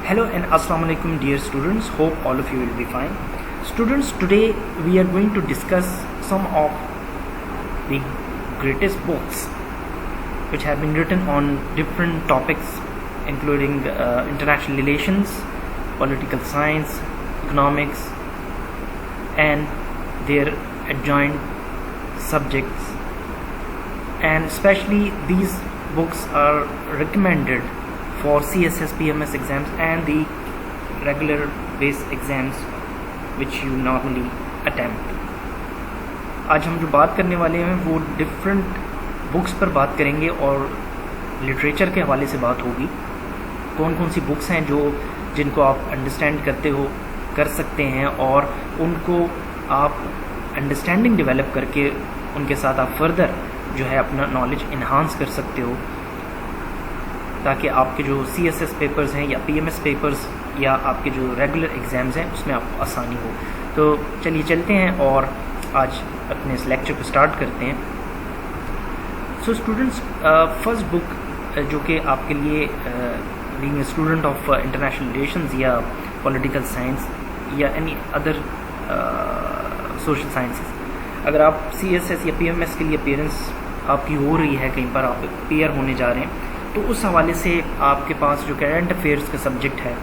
Hello and Assalamu alaikum dear students, hope all of you will be fine. Students, today we are going to discuss some of the greatest books which have been written on different topics including international relations, political science, economics and their adjoined subjects, and especially these books are recommended for CSS PMS exams and the regular base exams which you normally attempt. आज हम जो बात करने वाले हैं वो different books पर बात करेंगे और लिटरेचर के हवाले से बात होगी. कौन कौन सी बुक्स हैं जिनको आप अंडरस्टैंड कर सकते हैं और उनको आप अंडरस्टैंडिंग डेवलप करके उनके साथ आप फर्दर जो है अपना नॉलेज इन्हांस कर सकते हो, ताकि आपके जो CSS पेपर्स हैं या PMS पेपर्स या आपके जो रेगुलर एग्ज़ाम्स हैं उसमें आपको आसानी हो. तो चलिए चलते हैं और आज अपने इस लेक्चर को स्टार्ट करते हैं. सो स्टूडेंट्स, फर्स्ट बुक जो कि आपके लिए being a student of international relations या पॉलिटिकल साइंस या एनी अदर सोशल साइंसेस, अगर आप CSS या PMS के लिए अपीयरेंस आपकी हो रही है, कहीं पर आप अपीयर होने जा रहे हैं, तो उस हवाले से आपके पास जो करंट अफेयर्स का सब्जेक्ट है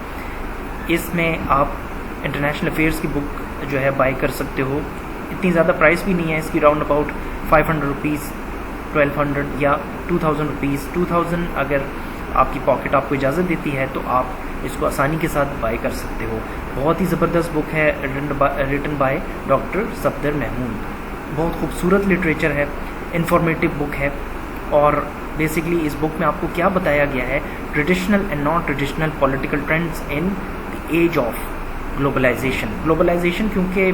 इसमें आप इंटरनेशनल अफेयर्स की बुक जो है बाय कर सकते हो. इतनी ज़्यादा प्राइस भी नहीं है इसकी, राउंड अबाउट 500 रुपीज़, 1200 या 2000 रुपीज़. 2000 अगर आपकी पॉकेट आपको इजाज़त देती है तो आप इसको आसानी के साथ बाय कर सकते हो. बहुत ही ज़बरदस्त बुक है, written by doctor Safdar Mahmood. बहुत खूबसूरत लिटरेचर है, इंफॉर्मेटिव बुक है और बेसिकली इस बुक में आपको क्या बताया गया है, traditional and non traditional political trends in the age of globalization. क्योंकि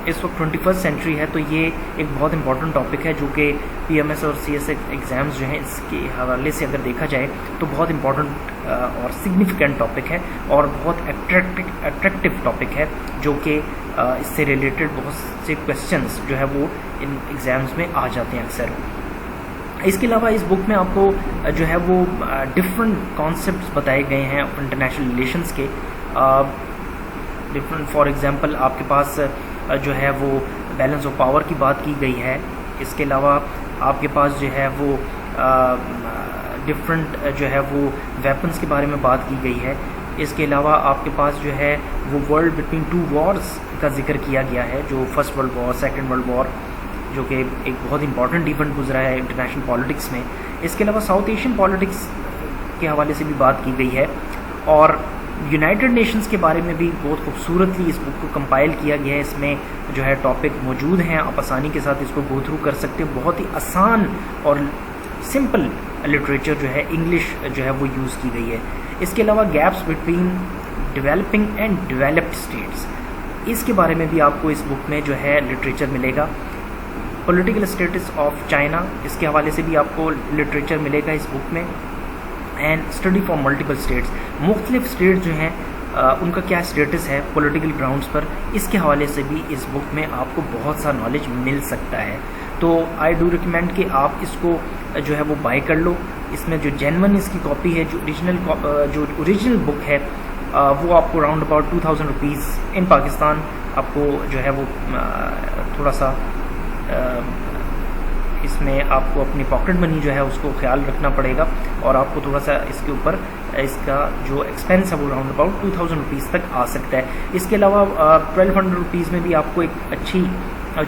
इस वक्त 21st सेंचुरी है तो ये एक बहुत इंपॉर्टेंट टॉपिक है जो कि PMS और CSS एग्ज़ाम्स जो हैं इसके हवाले से अगर देखा जाए तो बहुत इंपॉर्टेंट और सिग्निफिकेंट टॉपिक है और बहुत अट्रैक्टिव टॉपिक है, जो कि इससे रिलेटेड बहुत से क्वेश्चंस जो है वो इन एग्ज़ाम्स में आ जाते हैं अक्सर. इसके अलावा इस बुक में आपको जो है वो डिफरेंट कॉन्सेप्ट्स बताए गए हैं इंटरनेशनल रिलेशंस के. डिफरेंट फॉर एग्जांपल आपके पास जो है वो बैलेंस ऑफ पावर की बात की गई है. इसके अलावा आपके पास जो है वो डिफरेंट जो है वो वेपन्स के बारे में बात की गई है. इसके अलावा आपके पास जो है वो वर्ल्ड बिटवीन टू वॉर्स का जिक्र किया गया है, जो first world war, second world war, जो कि एक बहुत इंपॉर्टेंट इवेंट गुजरा है इंटरनेशनल पॉलिटिक्स में. इसके अलावा साउथ एशियन पॉलिटिक्स के हवाले से भी बात की गई है और यूनाइटेड नेशंस के बारे में भी बहुत खूबसूरतली इस बुक को कंपाइल किया गया है. इसमें जो है टॉपिक मौजूद हैं, आप आसानी के साथ इसको गो थ्रू कर सकते हो. बहुत ही आसान और सिंपल लिटरेचर जो है, इंग्लिश जो है वो यूज़ की गई है. इसके अलावा gaps between developing and developed states, इसके बारे में भी आपको इस बुक में जो है लिटरेचर मिलेगा. पॉलिटिकल स्टेटस ऑफ चाइना, इसके हवाले से भी आपको लिटरेचर मिलेगा इस बुक में. And study for multiple states, मुख्तलिफ स्टेट जो हैं उनका क्या स्टेटस है पॉलिटिकल ग्राउंड्स पर, इसके हवाले से भी इस बुक में आपको बहुत सा नॉलेज मिल सकता है. तो आई डू रिकमेंड कि आप इसको जो है वो बाय कर लो. इसमें जो जेन्युइन इसकी कॉपी है, जो ओरिजिनल बुक है वो आपको round about 2000 rupees in Pakistan आपको जो है वो थोड़ा सा इसमें आपको अपनी पॉकेट मनी जो है उसको ख्याल रखना पड़ेगा और आपको थोड़ा सा इसके ऊपर इसका जो एक्सपेंस है वो राउंड अबाउट 2000 रुपीज़ तक आ सकता है. इसके अलावा 1200 रुपीज़ में भी आपको एक अच्छी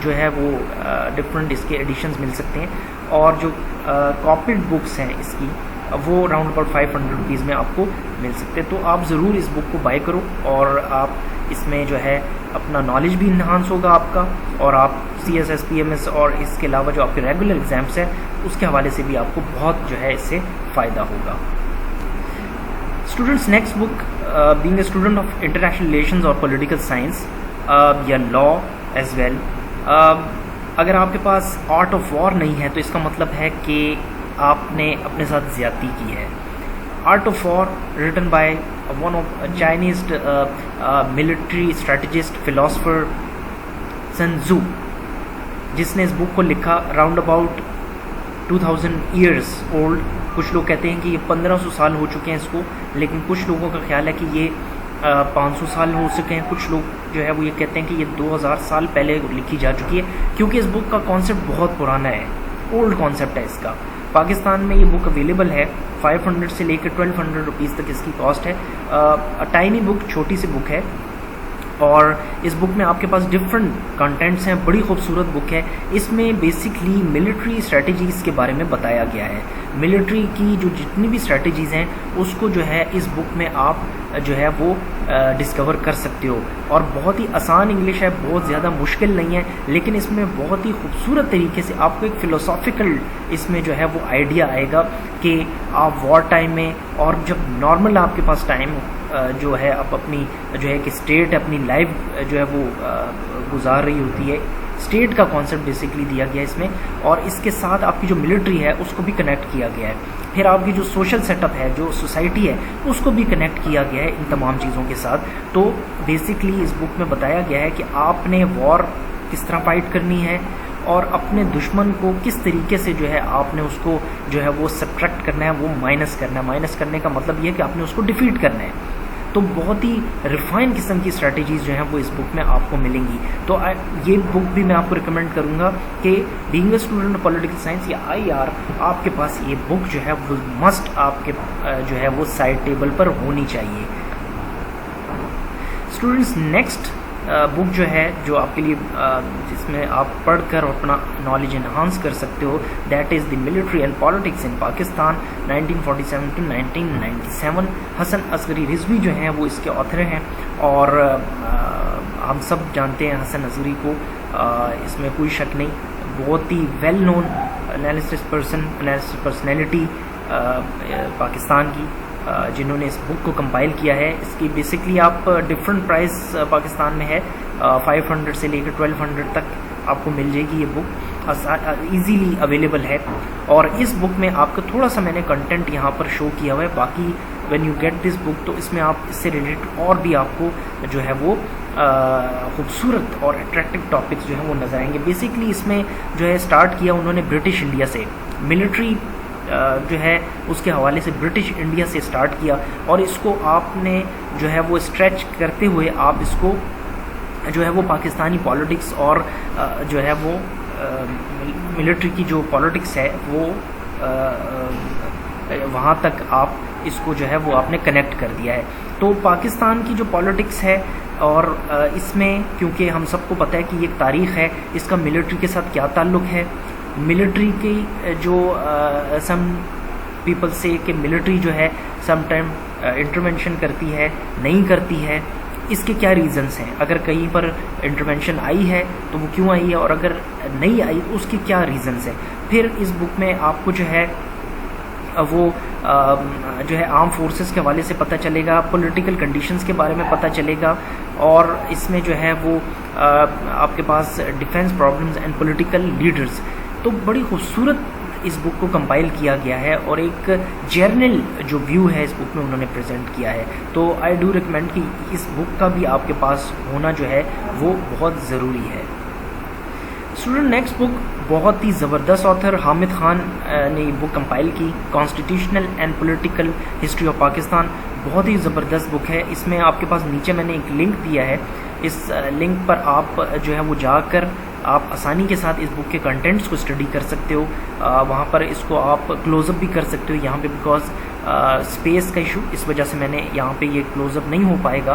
जो है वो डिफरेंट इसके एडिशंस मिल सकते हैं और जो कॉपीड बुक्स हैं इसकी वो राउंड अबाउट 500 रुपीज़ में आपको मिल सकते हैं. तो आप ज़रूर इस बुक को बाय करो और आप इसमें जो है अपना नॉलेज भी इन्हांस होगा आपका और आप CSS PMS और इसके अलावा जो आपके रेगुलर एग्ज़ाम्स हैं उसके हवाले से भी आपको बहुत जो है इससे फ़ायदा होगा. Students, next book being a student of international relations और पॉलिटिकल साइंस या लॉ एज वेल, अगर आपके पास आर्ट ऑफ वॉर नहीं है तो इसका मतलब है कि आपने अपने साथ ज़्यादती की है. Art of war written by one of Chinese military strategist philosopher Sun Tzu, जिसने इस बुक को लिखा राउंड अबाउट 2000 ईयर्स ओल्ड. कुछ लोग कहते हैं कि ये 1500 साल हो चुके हैं इसको, लेकिन कुछ लोगों का ख्याल है कि ये 500 साल हो चुके हैं। कुछ लोग जो है वो ये कहते हैं कि ये 2000 साल पहले लिखी जा चुकी है, क्योंकि इस बुक का कॉन्सेप्ट बहुत पुराना है, ओल्ड कॉन्सेप्ट है इसका। पाकिस्तान में ये बुक अवेलेबल है, 500 से लेकर 1200 रुपीज़ तक इसकी कॉस्ट है। टाइनी बुक, छोटी सी बुक है, और इस बुक में आपके पास डिफरेंट कंटेंट्स हैं। बड़ी खूबसूरत बुक है। इसमें बेसिकली मिलिट्री स्ट्रेटजीज़ के बारे में बताया गया है। मिलिट्री की जो जितनी भी स्ट्रेटजीज़ हैं उसको जो है इस बुक में आप जो है वो डिस्कवर कर सकते हो। और बहुत ही आसान इंग्लिश है, बहुत ज़्यादा मुश्किल नहीं है, लेकिन इसमें बहुत ही खूबसूरत तरीके से आपको एक फ़िलोसॉफिकल इसमें जो है वो आइडिया आएगा कि आप वॉर टाइम में और जब नॉर्मल आपके पास टाइम जो है आप अपनी जो है कि स्टेट अपनी लाइफ जो है वो गुजार रही होती है, स्टेट का कॉन्सेप्ट बेसिकली दिया गया है इसमें। और इसके साथ आपकी जो मिलिट्री है उसको भी कनेक्ट किया गया है। फिर आपकी जो सोशल सेटअप है, जो सोसाइटी है, उसको भी कनेक्ट किया गया है इन तमाम चीज़ों के साथ। तो बेसिकली इस बुक में बताया गया है कि आपने वॉर किस तरह फाइट करनी है और अपने दुश्मन को किस तरीके से जो है आपने उसको जो है वो सब्ट्रैक्ट करना है, वो माइनस करना है। माइनस करने का मतलब ये है कि आपने उसको डिफीट करना है। तो बहुत ही रिफाइन किस्म की स्ट्रैटेजीज़ जो हैं वो इस बुक में आपको मिलेंगी। तो ये बुक भी मैं आपको रिकमेंड करूँगा कि being a student of political science या IR, आपके पास ये बुक जो है वो मस्ट आपके जो है वो साइड टेबल पर होनी चाहिए। स्टूडेंट्स, नेक्स्ट बुक जो है जो आपके लिए जिसमें आप पढ़कर अपना नॉलेज इन्हांस कर सकते हो, that is the military and politics in Pakistan 1947 to 1997। Hasan Askari Rizvi जो हैं वो इसके ऑथर हैं, और हम सब जानते हैं हसन असगरी को, इसमें कोई शक नहीं। बहुत ही well known analysis personality Pakistan की, जिन्होंने इस बुक को कंपाइल किया है। इसकी बेसिकली आप डिफरेंट प्राइस पाकिस्तान में है, 500 से लेकर 1200 तक आपको मिल जाएगी ये बुक, इजीली अवेलेबल है। और इस बुक में आपको थोड़ा सा मैंने कंटेंट यहाँ पर शो किया हुआ है, बाकी when you get this book तो इसमें आप इससे रिलेटेड और भी आपको जो है वो खूबसूरत और अट्रैक्टिव टॉपिक्स जो है वो नजर आएंगे। बेसिकली इसमें जो है स्टार्ट किया उन्होंने ब्रिटिश इंडिया से, मिलिट्री जो है उसके हवाले से ब्रिटिश इंडिया से स्टार्ट किया, और इसको आपने जो है वो स्ट्रेच करते हुए आप इसको जो है वो पाकिस्तानी पॉलिटिक्स और जो है वो मिलिट्री की जो पॉलिटिक्स है वो वहाँ तक आप इसको जो है वो आपने कनेक्ट कर दिया है। तो पाकिस्तान की जो पॉलिटिक्स है, और इसमें क्योंकि हम सबको पता है कि ये एक तारीख़ है, इसका मिलिट्री के साथ क्या ताल्लुक़ है, मिलिट्री की जो सम पीपल से कि मिलिट्री जो है सम टाइम इंटरवेंशन करती है, नहीं करती है, इसके क्या रीज़न्स हैं। अगर कहीं पर इंटरवेंशन आई है तो वो क्यों आई है, और अगर नहीं आई तो उसके क्या रीज़न्स हैं। फिर इस बुक में आपको जो है वो जो है आर्म फोर्सेस के हवाले से पता चलेगा, पॉलिटिकल कंडीशंस के बारे में पता चलेगा, और इसमें जो है वो आपके पास defence problems and political leaders. तो बड़ी खूबसूरत इस बुक को कंपाइल किया गया है, और एक जर्नल जो व्यू है इस बुक में उन्होंने प्रेजेंट किया है। तो आई डू रिकमेंड कि इस बुक का भी आपके पास होना जो है वो बहुत ज़रूरी है। स्टूडेंट, नेक्स्ट बुक बहुत ही ज़बरदस्त ऑथर हामिद खान ने बुक कंपाइल की, constitutional and political history of Pakistan. बहुत ही ज़बरदस्त बुक है। इसमें आपके पास नीचे मैंने एक लिंक दिया है, इस लिंक पर आप जो है वो जाकर आप आसानी के साथ इस बुक के कंटेंट्स को स्टडी कर सकते हो। वहाँ पर इसको आप क्लोज़अप भी कर सकते हो यहाँ पे, बिकॉज स्पेस का इशू, इस वजह से मैंने यहाँ पे ये क्लोज़अप नहीं हो पाएगा,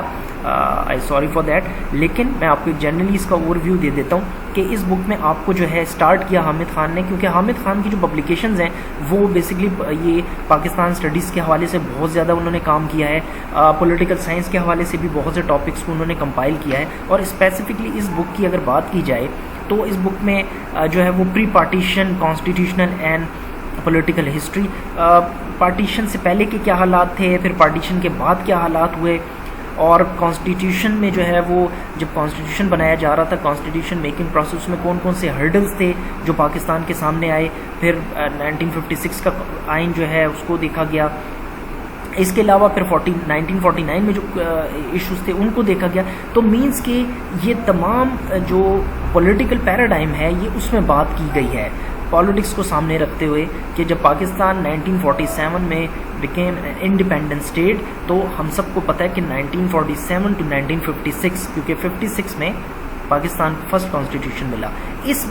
आई सॉरी फॉर दैट। लेकिन मैं आपको जनरली इसका ओवरव्यू दे देता हूँ कि इस बुक में आपको जो है स्टार्ट किया हामिद खान ने, क्योंकि हामिद खान की जो पब्लिकेशंस हैं वो बेसिकली ये पाकिस्तान स्टडीज़ के हवाले से बहुत ज़्यादा उन्होंने काम किया है, पॉलिटिकल साइंस के हवाले से भी बहुत से टॉपिक्स को उन्होंने कंपाइल किया है। और स्पेसिफिकली इस बुक की अगर बात की जाए तो इस बुक में जो है वो pre partition, constitutional and political history, partition से पहले के क्या हालात थे, फिर पार्टीशन के बाद क्या हालात हुए, और कॉन्स्टिट्यूशन में जो है वो जब कॉन्स्टिट्यूशन बनाया जा रहा था, कॉन्स्टिट्यूशन मेकिंग प्रोसेस में कौन कौन से हर्डल्स थे जो पाकिस्तान के सामने आए। फिर 1956 का आइन जो है उसको देखा गया। इसके अलावा फिर 1949 में जो इश्यूज थे उनको देखा गया। तो मींस कि ये तमाम जो पॉलिटिकल पैराडाइम है ये उसमें बात की गई है। पॉलिटिक्स को सामने रखते हुए कि जब पाकिस्तान 1947 में बिकेम इंडिपेंडेंट स्टेट, तो हम सबको पता है कि 1947 टू 1956, क्योंकि 56 में पाकिस्तान को फर्स्ट कॉन्स्टिट्यूशन मिला, इस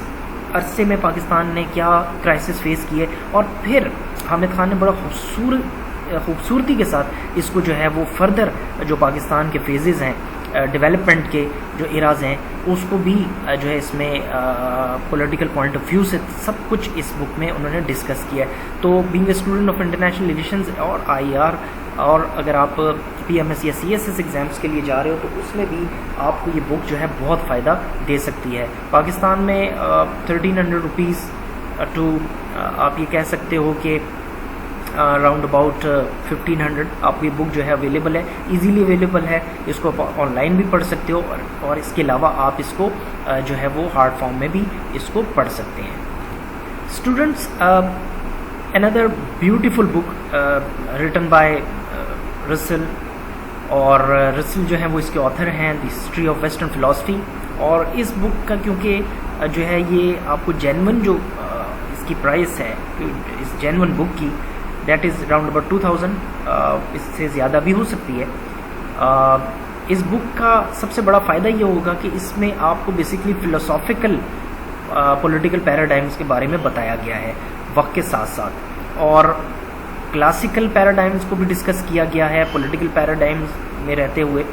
अरसे में पाकिस्तान ने क्या क्राइसिस फेस किए, और फिर हामिद खान ने बड़ा खूबसूरती के साथ इसको जो है वो फर्दर जो पाकिस्तान के फेजेस हैं, डेवलपमेंट के जो एराज हैं, उसको भी जो है इसमें पॉलिटिकल पॉइंट ऑफ व्यू से सब कुछ इस बुक में उन्होंने डिस्कस किया है। तो being a student of international relations और IR, और अगर आप PMS या CSS एग्ज़ाम्स के लिए जा रहे हो तो उसमें भी आपको ये बुक जो है बहुत फ़ायदा दे सकती है। पाकिस्तान में 1300 रुपीज़ टू आप ये कह सकते हो कि राउंड अबाउट 1500 आपको ये बुक जो है अवेलेबल है, इजीली अवेलेबल है, इसको आप ऑनलाइन भी पढ़ सकते हो, और इसके अलावा आप इसको जो है वो हार्ड फॉर्म में भी इसको पढ़ सकते हैं। Students, another beautiful book written by Russell, और रसेल जो है वो इसके ऑथर हैं, the history of western philosophy. और इस बुक का क्योंकि जो है ये आपको जेन्युइन जो इसकी प्राइस है इस जेन्युइन बुक की, दैट इज़ राउंड अबाउट 2000, इससे ज़्यादा भी हो सकती है। इस बुक का सबसे बड़ा फ़ायदा ये होगा कि इसमें आपको बेसिकली फ़िलोसॉफिकल पॉलिटिकल पैराडाइम्स के बारे में बताया गया है वक्त के साथ साथ, और क्लासिकल पैराडाइम्स को भी डिस्कस किया गया है पॉलिटिकल पैराडाइम्स में रहते हुए।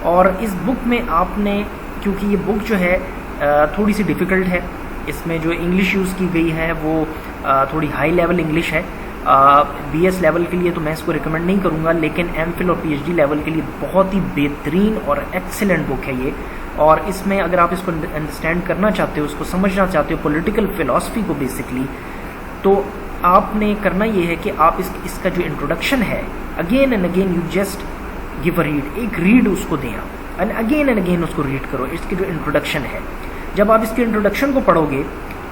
और इस बुक में आपने, क्योंकि ये बुक जो है थोड़ी सी डिफ़िकल्ट है, इसमें जो इंग्लिश यूज़ की गई है वो थोड़ी हाई लेवल इंग्लिश है। BS लेवल के लिए तो मैं इसको रिकमेंड नहीं करूँगा, लेकिन MPhil और PhD लेवल के लिए बहुत ही बेहतरीन और एक्सेलेंट बुक है ये। और इसमें अगर आप इसको अंडरस्टैंड करना चाहते हो, उसको समझना चाहते हो पॉलिटिकल फिलॉसफी को बेसिकली, तो आपने करना ये है कि आप इसका जो इंट्रोडक्शन है, again and again you just give a read, एक रीड उसको दें आप, एंड अगेन उसको रीड करो, इसकी जो इंट्रोडक्शन है। जब आप इसके इंट्रोडक्शन को पढ़ोगे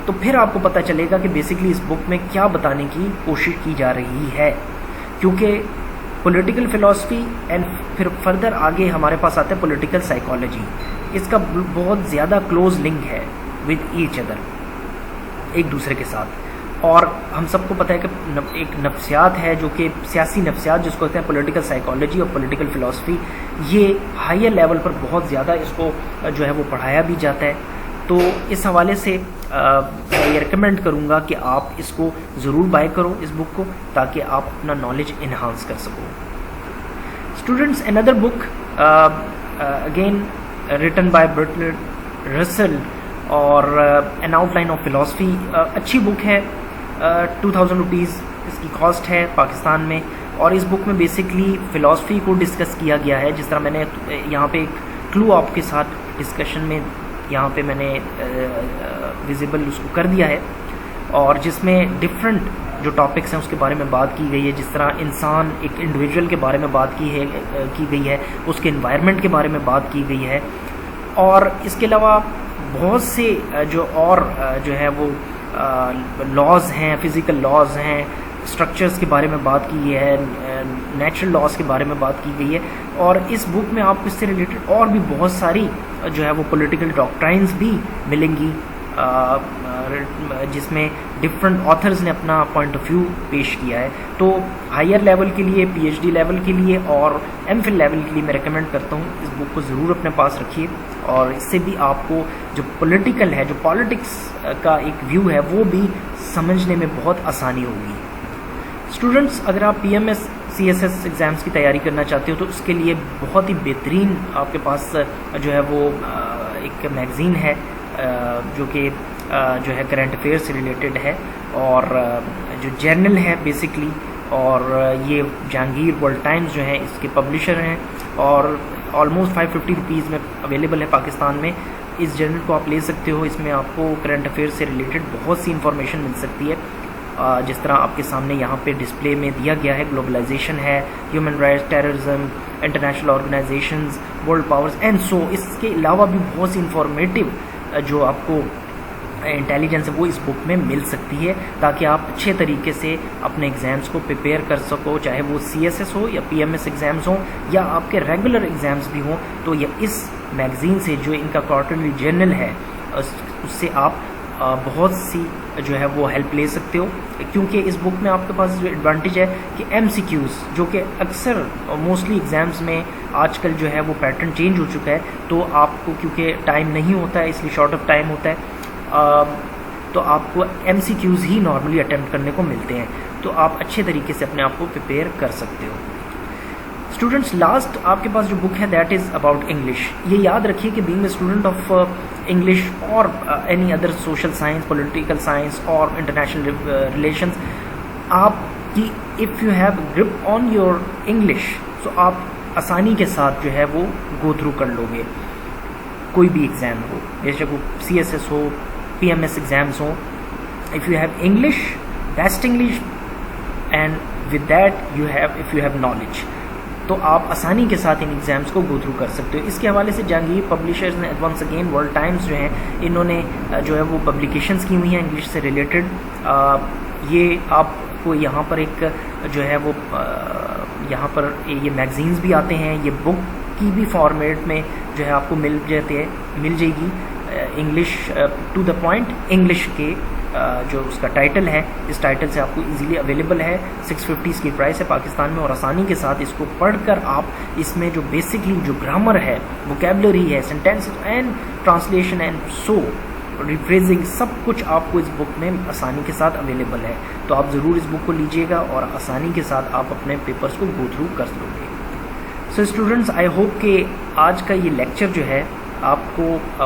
तो फिर आपको पता चलेगा कि बेसिकली इस बुक में क्या बताने की कोशिश की जा रही है, क्योंकि पॉलिटिकल फिलॉसफी एंड फिर फर्दर आगे हमारे पास आता है पॉलिटिकल साइकोलॉजी, इसका बहुत ज़्यादा क्लोज लिंक है विद ईच अदर, एक दूसरे के साथ। और हम सबको पता है कि एक नफ्सियात है जो कि सियासी नफ्सियात जिसको कहते हैं पॉलिटिकल साइकोलॉजी और पॉलिटिकल फिलॉसफी, ये हायर लेवल पर बहुत ज़्यादा इसको जो है वो पढ़ाया भी जाता है। तो इस हवाले से मैं ये रिकमेंड करूँगा कि आप इसको ज़रूर बाय करो इस बुक को, ताकि आप अपना नॉलेज इन्हांस कर सको। Students, another book again written by Bertrand Russell और एन आउटलाइन ऑफ फिलॉसफी, अच्छी बुक है, 2000 रुपीज़ इसकी कॉस्ट है पाकिस्तान में। और इस बुक में बेसिकली फ़िलासफ़ी को डिस्कस किया गया है, जिस तरह मैंने यहाँ पे एक क्लू आपके साथ डिस्कशन में यहाँ पे मैंने विजिबल उसको कर दिया है, और जिसमें डिफरेंट जो टॉपिक्स हैं उसके बारे में बात की गई है। जिस तरह इंसान एक इंडिविजुअल के बारे में बात की गई है, उसके इन्वायरमेंट के बारे में बात की गई है, और इसके अलावा बहुत से जो और जो है वो लॉज हैं, फिज़िकल लॉज हैं, स्ट्रक्चर्स के बारे में बात की है, नेचुरल लॉज के बारे में बात की गई है। और इस बुक में आपको इससे रिलेटेड और भी बहुत सारी जो है वो पॉलिटिकल डॉक्ट्राइन्स भी मिलेंगी, जिसमें डिफरेंट ऑथर्स ने अपना पॉइंट ऑफ व्यू पेश किया है। तो हायर लेवल के लिए, PhD लेवल के लिए और MPhil लेवल के लिए मैं रेकमेंड करता हूँ इस बुक को ज़रूर अपने पास रखिए, और इससे भी आपको जो पॉलिटिकल है, जो पॉलिटिक्स का एक व्यू है, वो भी समझने में बहुत आसानी होगी। स्टूडेंट्स, अगर आप PMS CSS एग्ज़ाम्स की तैयारी करना चाहते हो तो उसके लिए बहुत ही बेहतरीन आपके पास जो है वो एक मैगज़ीन है जो कि जो है करंट अफेयर से रिलेटेड है, और जो जर्नल है बेसिकली, और ये जहांगीर वर्ल्ड टाइम्स जो है इसके पब्लिशर हैं, और ऑलमोस्ट 550 रुपीज़ में अवेलेबल है पाकिस्तान में। इस जर्नल को आप ले सकते हो, इसमें आपको करंट अफेयर से रिलेटेड बहुत सी इंफॉर्मेशन मिल सकती है, जिस तरह आपके सामने यहाँ पे डिस्प्ले में दिया गया है। ग्लोबलाइजेशन है, human rights, terrorism, international organisations, world powers and so. इसके अलावा भी बहुत सी इंफॉर्मेटिव जो आपको इंटेलिजेंस है वो इस बुक में मिल सकती है, ताकि आप अच्छे तरीके से अपने एग्ज़ाम्स को प्रिपेयर कर सको, चाहे वो CSS हो या PMS एग्ज़ाम्स हों या आपके रेगुलर एग्ज़ाम्स भी हों। तो ये इस मैगज़ीन से, जो इनका क्वार्टरली जर्नल है, उससे आप बहुत सी जो है वो हेल्प ले सकते हो, क्योंकि इस बुक में आपके पास जो एडवांटेज है कि MCQs जो कि अक्सर मोस्टली एग्ज़ाम्स में आजकल जो है वो पैटर्न चेंज हो चुका है, तो आपको क्योंकि टाइम नहीं होता है इसलिए शॉर्ट ऑफ टाइम होता है, तो आपको MCQs ही नॉर्मली अटैम्प्ट करने को मिलते हैं, तो आप अच्छे तरीके से अपने आप को प्रिपेयर कर सकते हो। स्टूडेंट्स, लास्ट आपके पास जो बुक है दैट इज़ अबाउट इंग्लिश। ये याद रखिए कि being a student of English और any other social science, political science और इंटरनेशनल रिलेशंस, आपकी if you have grip on your English, तो आप आसानी के साथ जो है वो गो थ्रू कर लोगे। कोई भी एग्ज़ाम हो, बेशक वो CSS हो, PMS एग्ज़ाम्स हो, if you have English, best English, and with that if you have knowledge, तो आप आसानी के साथ इन एग्ज़ाम्स को गो थ्रू कर सकते हो। इसके हवाले से जहांगीर पब्लिशर्स ने वंस अगेन वर्ल्ड टाइम्स जो हैं इन्होंने जो है वो पब्लिकेशंस की हुई हैं इंग्लिश से रिलेटेड। ये आपको यहाँ पर एक जो है वो यहाँ पर ये मैगजीन्स भी आते हैं, ये बुक की भी फॉर्मेट में जो है आपको मिल जाएगी English to the point English के जो उसका टाइटल है, इस टाइटल से आपको इजीली अवेलेबल है। 650 इसकी प्राइस है पाकिस्तान में, और आसानी के साथ इसको पढ़कर आप इसमें जो बेसिकली जो ग्रामर है, वोकैबुलरी है, सेंटेंस एंड ट्रांसलेशन एंड रिफ्रेजिंग, सब कुछ आपको इस बुक में आसानी के साथ अवेलेबल है। तो आप ज़रूर इस बुक को लीजिएगा और आसानी के साथ आप अपने पेपर्स को गो थ्रू कर लोगे। सो स्टूडेंट्स, आई होप कि आज का ये लेक्चर जो है आपको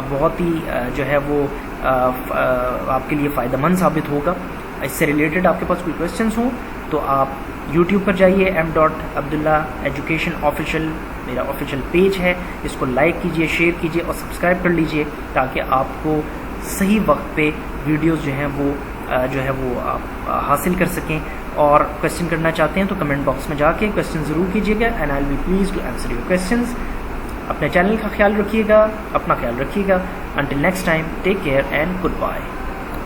बहुत ही जो है वो आपके लिए फ़ायदेमंद साबित होगा। इससे रिलेटेड आपके पास कोई क्वेश्चंस हों तो आप YouTube पर जाइए, m.abdullah education official मेरा ऑफिशियल पेज है, इसको लाइक कीजिए, शेयर कीजिए और सब्सक्राइब कर लीजिए, ताकि आपको सही वक्त पे वीडियोस जो हैं वो आप हासिल कर सकें। और क्वेश्चन करना चाहते हैं तो कमेंट बॉक्स में जाके क्वेश्चन ज़रूर कीजिएगा, and I will be please to answer your questions. अपने चैनल का ख्याल रखिएगा, अपना ख्याल रखिएगा। Until next time, take care and goodbye.